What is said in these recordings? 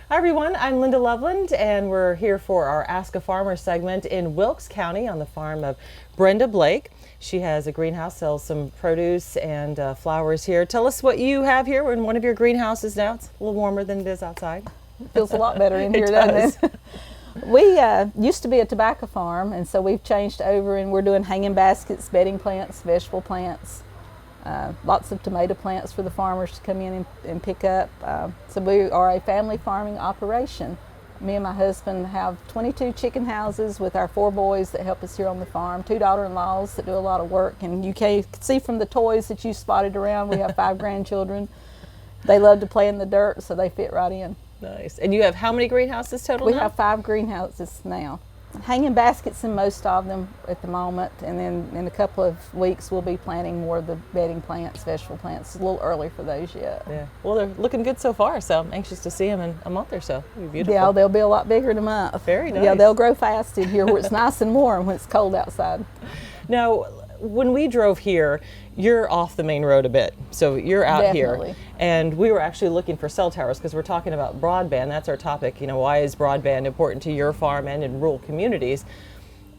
Hi everyone, I'm Linda Loveland and we're here for our Ask a Farmer segment in Wilkes County on the farm of Brenda Blake. She has a greenhouse, sells some produce and flowers here. Tell us what you have here. We're in one of your greenhouses now. It's a little warmer than it is outside. It feels a lot better in here, does. doesn't it? We used to be a tobacco farm, and so we've changed over and we're doing hanging baskets, bedding plants, vegetable plants. Lots of tomato plants for the farmers to come in and pick up. So we are a family farming operation. Me and my husband have 22 chicken houses with our 4 boys that help us here on the farm, 2 daughter-in-laws that do a lot of work. And you can see from the toys that you spotted around, we have 5 grandchildren. They love to play in the dirt, so they fit right in. Nice. And you have how many greenhouses total We now? have 5 greenhouses now. Hanging baskets in most of them at the moment, and then in a couple of weeks we'll be planting more of the bedding plants, vegetable plants. It's a little early for those yet. Yeah. Well, they're looking good so far, so I'm anxious to see them in a month or so. It'll be beautiful. Yeah, they'll be a lot bigger in a month. Very nice. Yeah, they'll grow fast in here where it's nice and warm when it's cold outside. Now, when we drove here, you're off the main road a bit, so you're out Definitely. here. And we were actually looking for cell towers because we're talking about broadband. That's our topic. You know, why is broadband important to your farm and in rural communities?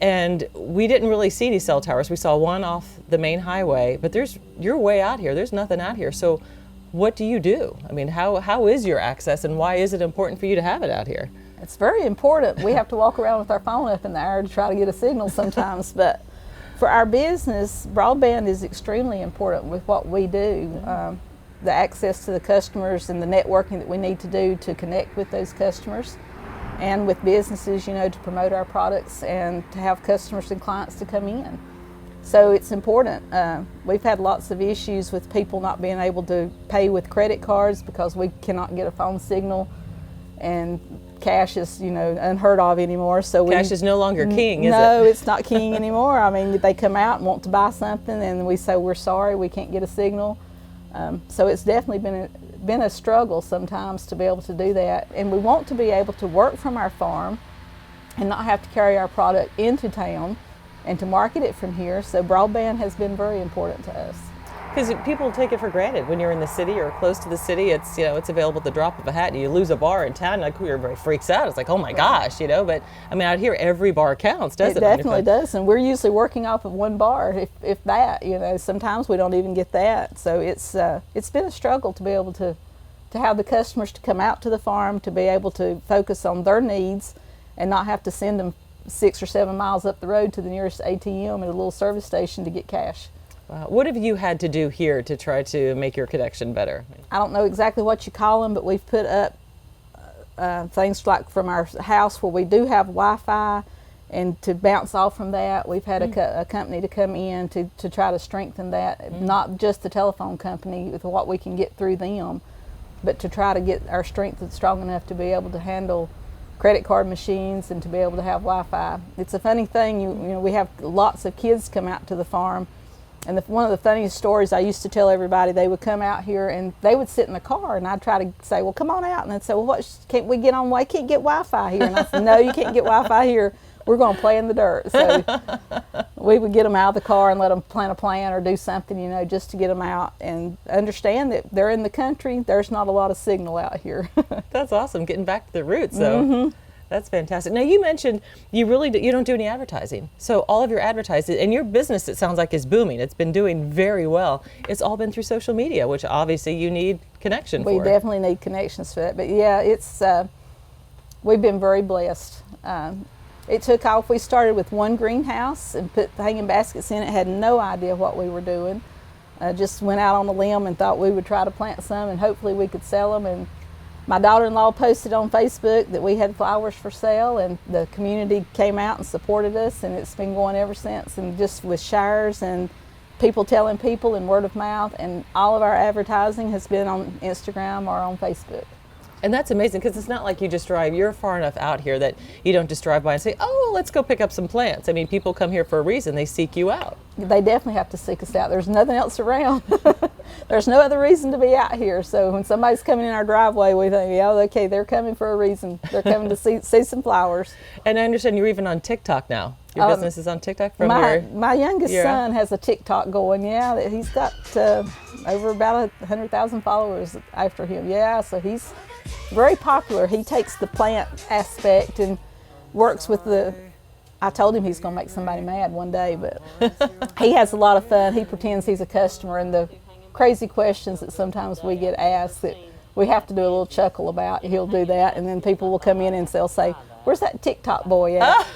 And we didn't really see any cell towers. We saw one off the main highway, but you're way out here. There's nothing out here. So what do you do? I mean, how is your access and why is it important for you to have it out here? It's very important. We have to walk around with our phone up in the air to try to get a signal sometimes, but for our business, broadband is extremely important with what we do. The access to the customers and the networking that we need to do to connect with those customers and with businesses, you know, to promote our products and to have customers and clients to come in. So it's important. We've had lots of issues with people not being able to pay with credit cards because we cannot get a phone signal, and cash is, you know, unheard of anymore. So Cash is no longer king, is it? No, it's not king anymore. I mean, they come out and want to buy something, and we say we're sorry, we can't get a signal. So it's definitely been a struggle sometimes to be able to do that. And we want to be able to work from our farm and not have to carry our product into town and to market it from here. So broadband has been very important to us. Because people take it for granted when you're in the city or close to the city. It's, you know, it's available at the drop of a hat. And you lose a bar in town, like everybody freaks out. It's like, oh my gosh, you know. But I mean, out here, every bar counts, doesn't it? It definitely does, and we're usually working off of 1 bar, if that. You know, sometimes we don't even get that. So it's been a struggle to be able to have the customers to come out to the farm, to be able to focus on their needs, and not have to send them 6 or 7 miles up the road to the nearest ATM at a little service station to get cash. What have you had to do here to try to make your connection better? I don't know exactly what you call them, but we've put up things like from our house where we do have Wi-Fi, and to bounce off from that, we've had a company to come in to try to strengthen that, not just the telephone company with what we can get through them, but to try to get our strength strong enough to be able to handle credit card machines and to be able to have Wi-Fi. It's a funny thing, you know, we have lots of kids come out to the farm. And one of the funniest stories I used to tell everybody, they would come out here and they would sit in the car, and I'd try to say, well, come on out. And they'd say, well, can't we get on? I can't get Wi-Fi here. And I said, no, you can't get Wi-Fi here. We're going to play in the dirt. So we would get them out of the car and let them plant a plant or do something, you know, just to get them out and understand that they're in the country. There's not a lot of signal out here. That's awesome, getting back to the roots, though. That's fantastic. Now, you mentioned you don't do any advertising. So all of your advertising and your business, it sounds like, is booming. It's been doing very well. It's all been through social media, which obviously you need connection for. We definitely need connections for that. But yeah, we've been very blessed. It took off. We started with 1 greenhouse and put the hanging baskets in it. Had no idea what we were doing. Just went out on the limb and thought we would try to plant some and hopefully we could sell them. And my daughter-in-law posted on Facebook that we had flowers for sale, and the community came out and supported us, and it's been going ever since, and just with shares and people telling people and word of mouth, and all of our advertising has been on Instagram or on Facebook. And that's amazing, because it's not like you just drive, you're far enough out here that you don't just drive by and say, oh, let's go pick up some plants. I mean, people come here for a reason, they seek you out. They definitely have to seek us out. There's nothing else around. There's no other reason to be out here. So when somebody's coming in our driveway, we think, yeah, okay, they're coming for a reason. They're coming to see some flowers. And I understand you're even on TikTok now. Your business is on TikTok from my youngest son has a TikTok going. Yeah, he's got over about 100,000 followers after him. Yeah, so he's very popular. He takes the plant aspect and works with the. I told him he's going to make somebody mad one day, but he has a lot of fun. He pretends he's a customer, and the crazy questions that sometimes we get asked that we have to do a little chuckle about, he'll do that, and then people will come in and they'll say, "Where's that TikTok boy at?"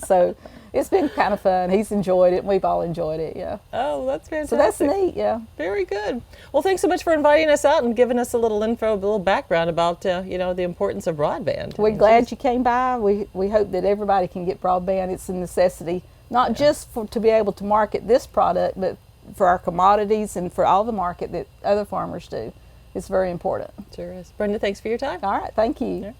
So it's been kind of fun. He's enjoyed it, and we've all enjoyed it, yeah. Oh, that's fantastic. So that's neat, yeah. Very good. Well, thanks so much for inviting us out and giving us a little info, a little background about, the importance of broadband. We're glad you came by. We hope that everybody can get broadband. It's a necessity, not just to be able to market this product, but for our commodities and for all the market that other farmers do. It's very important. Sure is. Brenda, thanks for your time. All right, thank you. Yeah.